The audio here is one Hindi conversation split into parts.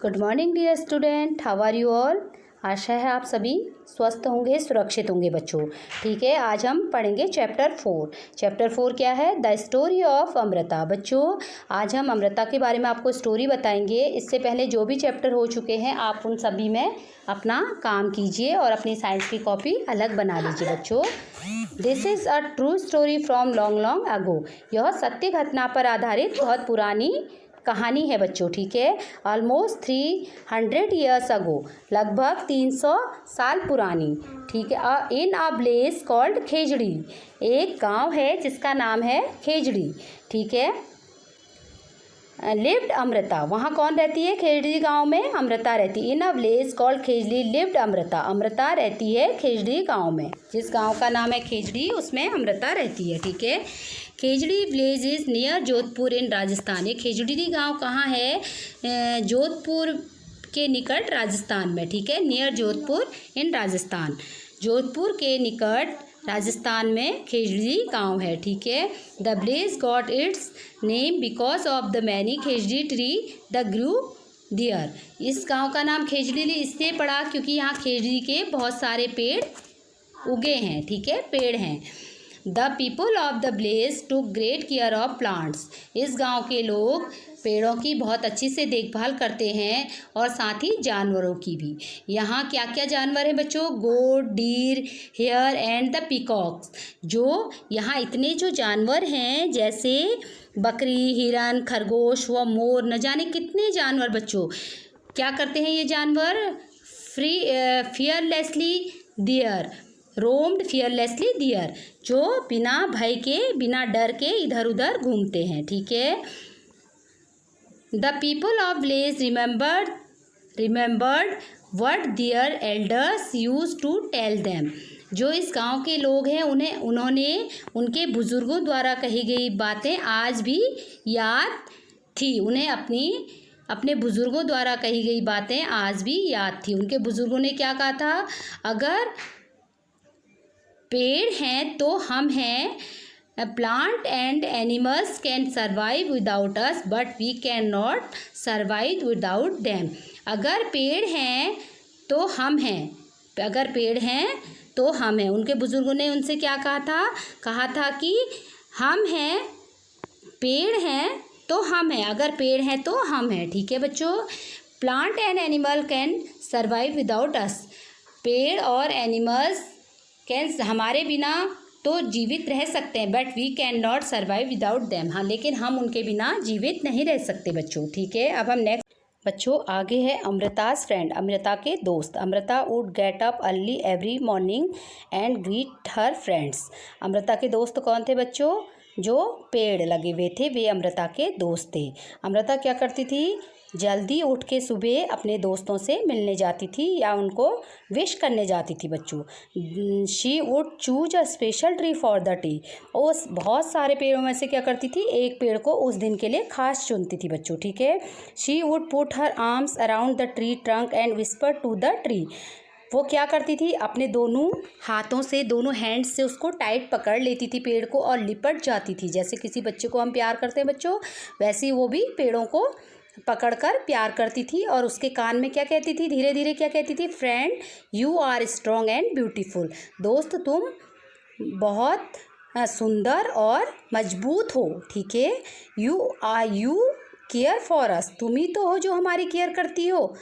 Good morning dear student, how are you all. आशा है आप सभी स्वस्थ होंगे, सुरक्षित होंगे बच्चों। ठीक है, आज हम पढ़ेंगे चैप्टर 4। चैप्टर 4 क्या है? The story of Amrita. बच्चों, आज हम अमृता के बारे में आपको स्टोरी बताएंगे। इससे पहले जो भी चैप्टर हो चुके हैं आप उन सभी में अपना काम कीजिए और अपनी साइंस की कॉपी अलग बना लीजिए बच्चों। This is a true story from long long ago. यह सत्य घटना पर आधारित बहुत पुरानी कहानी है बच्चों। ठीक है, ऑलमोस्ट 300 ईयर्स अगो, लगभग 300 साल पुरानी। ठीक है, इन अ प्लेस कॉल्ड खेजड़ी, एक गांव है जिसका नाम है खेजड़ी। ठीक है, लिव्ड अमृता, वहाँ कौन रहती है? खेजड़ी गांव में अमृता रहती है। In a village called Khejri lived Amrita, Amrita रहती है खेजड़ी गांव में। जिस गांव का नाम है खेजड़ी उसमें अमृता रहती है। ठीक है, खेजड़ी village is near Jodhpur in Rajasthan. ये खेजड़ी गांव कहाँ है? जोधपुर के निकट राजस्थान में। ठीक है, नियर जोधपुर इन राजस्थान, जोधपुर के निकट राजस्थान में खेजड़ी गांव है। ठीक है, the village got its name because of the many khejri tree the grew there. इस गांव का नाम खेजड़ी इसलिए पड़ा क्योंकि यहाँ खेजड़ी के बहुत सारे पेड़ उगे हैं। ठीक है, पेड़ हैं। The people of the village took great care of plants. इस गांव के लोग पेड़ों की बहुत अच्छी से देखभाल करते हैं और साथ ही जानवरों की भी। यहाँ क्या क्या जानवर हैं बच्चों? Goat, deer, hare and the peacocks. जो यहाँ इतने जो जानवर हैं जैसे बकरी, हिरन, खरगोश व मोर, न जाने कितने जानवर बच्चों। क्या करते हैं ये जानवर? फियरलेसली दियर रोम्ड फियरलेसली दियर, जो बिना भय के, बिना डर के इधर उधर घूमते हैं। ठीक है, the people of village remembered what their elders use to tell them. जो इस गांव के लोग हैं उन्होंने उनके बुजुर्गों द्वारा कही गई बातें आज भी याद थी। उन्हें अपने बुजुर्गों द्वारा कही गई बातें आज भी याद थी। उनके बुजुर्गों ने क्या कहा था? अगर पेड़ हैं तो हम हैं। Plant and animals can survive without us but we can not survive without them. अगर पेड़ हैं तो हम हैं, अगर पेड़ हैं तो हम हैं। उनके बुजुर्गों ने उनसे क्या कहा था कि हम हैं, पेड़ हैं तो हम हैं, अगर पेड़ हैं तो हम हैं। ठीक है बच्चों, plant and animal can survive without अस। पेड़ और एनिमल्स कैन, हमारे बिना तो जीवित रह सकते हैं, but we can not survive without them. हाँ, लेकिन हम उनके बिना जीवित नहीं रह सकते बच्चों। ठीक है, अब हम नेक्स्ट बच्चों आगे है अमृता's फ्रेंड, अमृता के दोस्त। Amrita would get up early every morning and greet her friends. Amrita के दोस्त कौन थे बच्चों? जो पेड़ लगे हुए थे वे अमृता के दोस्त थे। अमृता क्या करती थी? जल्दी उठ के सुबह अपने दोस्तों से मिलने जाती थी या उनको विश करने जाती थी बच्चों। She would choose a special tree for the T. उस बहुत सारे पेड़ों में से क्या करती थी? एक पेड़ को उस दिन के लिए खास चुनती थी बच्चों। ठीक है, she would put her arms around the tree trunk and whisper to the tree. वो क्या करती थी? अपने दोनों हाथों से, दोनों हैंड से उसको टाइट पकड़ लेती थी पेड़ को और लिपट जाती थी। जैसे किसी बच्चे को हम प्यार करते हैं बच्चों, वैसे ही वो भी पेड़ों को पकड़कर प्यार करती थी और उसके कान में क्या कहती थी? धीरे धीरे क्या कहती थी? Friend you are strong and beautiful. दोस्त तुम बहुत सुंदर और मजबूत हो। ठीक है, यू केयर फॉर अस, तुम ही तो हो जो हमारी केयर करती हो,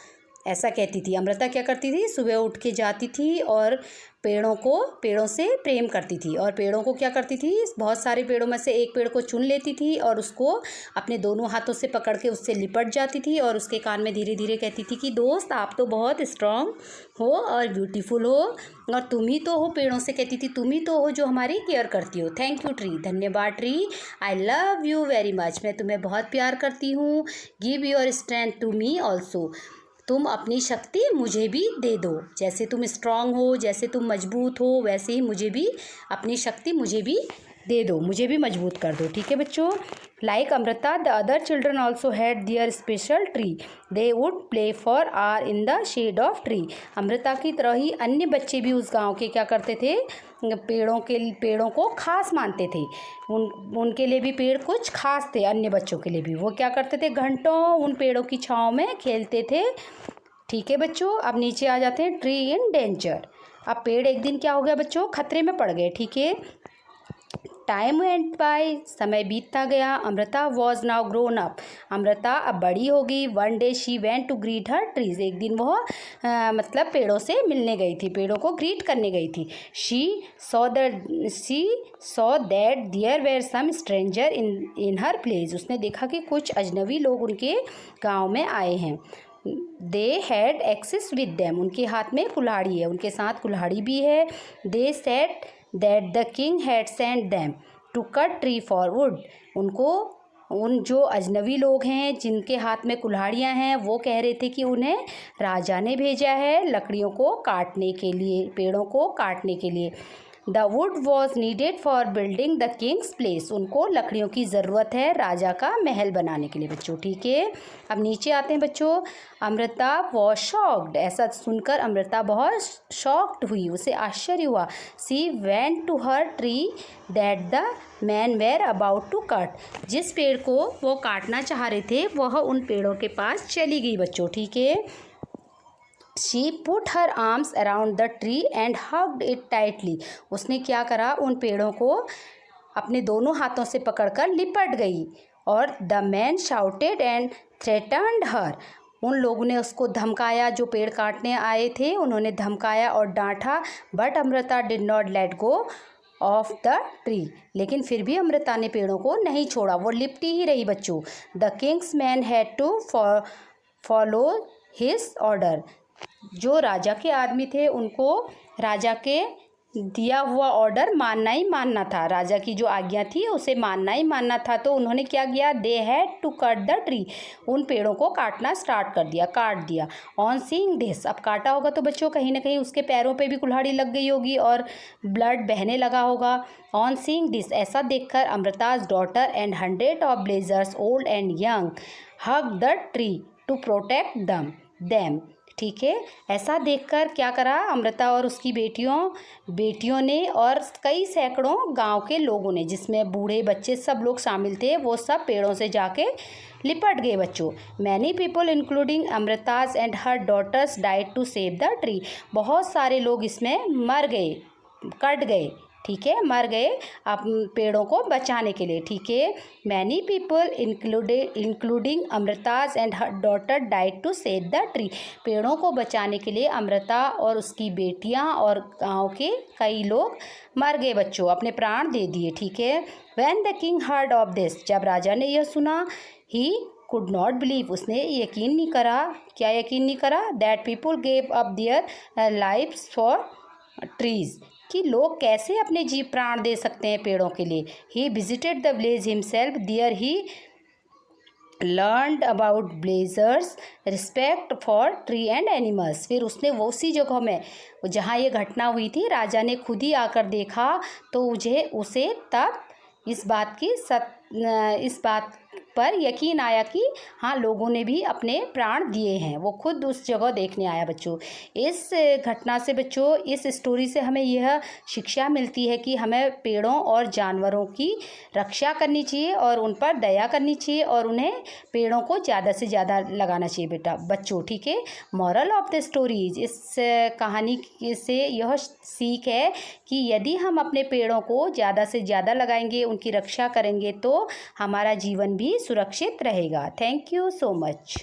ऐसा कहती थी। अमृता क्या करती थी? सुबह उठ के जाती थी और पेड़ों से प्रेम करती थी और पेड़ों को क्या करती थी? बहुत सारे पेड़ों में से एक पेड़ को चुन लेती थी और उसको अपने दोनों हाथों से पकड़ के उससे लिपट जाती थी और उसके कान में धीरे धीरे कहती थी कि दोस्त आप तो बहुत स्ट्रांग हो और ब्यूटीफुल हो और तुम ही तो हो, पेड़ों से कहती थी तुम ही तो हो जो हमारी केयर करती हो। थैंक यू ट्री, धन्यवाद tree. I love you very much, मैं तुम्हें बहुत प्यार करती हूँ। Give your strength to me also, तुम अपनी शक्ति मुझे भी दे दो। जैसे तुम स्ट्रांग हो, जैसे तुम मजबूत हो, वैसे ही मुझे भी अपनी शक्ति मुझे भी दे दो, मुझे भी मजबूत कर दो। ठीक है बच्चों। Like Amrita the other children also had their special tree, they would play for hours in the shade of tree. Amrita की तरह ही अन्य बच्चे भी उस गांव के क्या करते थे, पेड़ों को खास मानते थे। उनके लिए भी पेड़ कुछ खास थे, अन्य बच्चों के लिए भी। वो क्या करते थे, घंटों उन पेड़ों की छाँव में खेलते थे। ठीक है बच्चों। अब नीचे आ जाते हैं, ट्री इन डेंजर। अब पेड़ एक दिन क्या हो गया बच्चों, खतरे में पड़ गए। ठीक है। टाइम वेंट बाय, समय बीतता गया। Amrita was now grown up, Amrita अब बड़ी हो गई। One day she went to greet her trees, एक दिन वह मतलब पेड़ों से मिलने गई थी, पेड़ों को ग्रीट करने गई थी। She saw that there were some stranger in her place, उसने देखा कि कुछ अजनबी लोग उनके गाँव में आए हैं। They had axes with them, उनके हाथ में कुल्हाड़ी है, उनके साथ कुल्हाड़ी भी है। They said that the king had sent them to cut tree for wood, उन जो अजनबी लोग हैं जिनके हाथ में कुल्हाड़ियाँ हैं, वो कह रहे थे कि उन्हें राजा ने भेजा है लकड़ियों को काटने के लिए, पेड़ों को काटने के लिए। The wood was needed for building the Kings place, उनको लकड़ियों की ज़रूरत है राजा का महल बनाने के लिए बच्चों। ठीक है। अब नीचे आते हैं बच्चों। अमृता वॉज शॉक्ड, ऐसा सुनकर अमृता बहुत शॉक्ड हुई, उसे आश्चर्य हुआ। She went to her tree that the man were about to cut, जिस पेड़ को वो काटना चाह रहे थे वह उन पेड़ों के पास चली गई बच्चों। ठीक है। She put her arms around the tree and hugged it tightly, उसने क्या करा, उन पेड़ों को अपने दोनों हाथों से पकड़कर लिपट गई। और the man shouted and threatened her, उन लोगों ने उसको धमकाया, जो पेड़ काटने आए थे उन्होंने धमकाया और डांटा। But Amrita did not let go of the tree, लेकिन फिर भी अमृता ने पेड़ों को नहीं छोड़ा, वो लिपटी ही रही बच्चों। The king's man had to follow his order, जो राजा के आदमी थे उनको राजा के दिया हुआ ऑर्डर मानना ही मानना था, राजा की जो आज्ञा थी उसे मानना ही मानना था। तो उन्होंने क्या किया, they had to cut the tree, उन पेड़ों को काटना स्टार्ट कर दिया, काट दिया। ऑन सीइंग दिस, अब काटा होगा तो बच्चों कहीं ना कहीं उसके पैरों पे भी कुल्हाड़ी लग गई होगी और ब्लड बहने लगा होगा। ऑन सीइंग दिस, ऐसा देखकर Amrita's daughter and 100 of blazers old and young hug the tree to protect them. ठीक है। ऐसा देखकर क्या करा, अमृता और उसकी बेटियों ने और कई सैकड़ों गांव के लोगों ने, जिसमें बूढ़े बच्चे सब लोग शामिल थे, वो सब पेड़ों से जाके लिपट गए बच्चों। Many people including Amrita's and her daughters died to save the tree, बहुत सारे लोग इसमें मर गए, कट गए। ठीक है, मर गए अब पेड़ों को बचाने के लिए। ठीक है। Many people including Amrita's and her daughter died to save the tree, पेड़ों को बचाने के लिए अमृता और उसकी बेटियां और गांव के कई लोग मर गए बच्चों, अपने प्राण दे दिए। ठीक है। When the king heard of this, जब राजा ने यह सुना, ही कुड नॉट बिलीव, उसने यकीन नहीं करा। क्या यकीन नहीं करा, that people gave up their lives for trees, कि लोग कैसे अपने जीव प्राण दे सकते हैं पेड़ों के लिए। He visited the village himself, there he learned about blazers respect for tree and animals, फिर उसने वो उसी जगह में जहाँ ये घटना हुई थी, राजा ने खुद ही आकर देखा, तो उसे तब इस बात पर यकीन आया कि हाँ, लोगों ने भी अपने प्राण दिए हैं। वो खुद उस जगह देखने आया बच्चों। इस घटना से बच्चों, इस स्टोरी से हमें यह शिक्षा मिलती है कि हमें पेड़ों और जानवरों की रक्षा करनी चाहिए और उन पर दया करनी चाहिए और उन्हें पेड़ों को ज़्यादा से ज़्यादा लगाना चाहिए बच्चों। ठीक है। मॉरल ऑफ द स्टोरीज, इस कहानी से यह सीख है कि यदि हम अपने पेड़ों को ज़्यादा से ज़्यादा लगाएंगे, उनकी रक्षा करेंगे, तो हमारा जीवन भी सुरक्षित रहेगा। Thank you so much.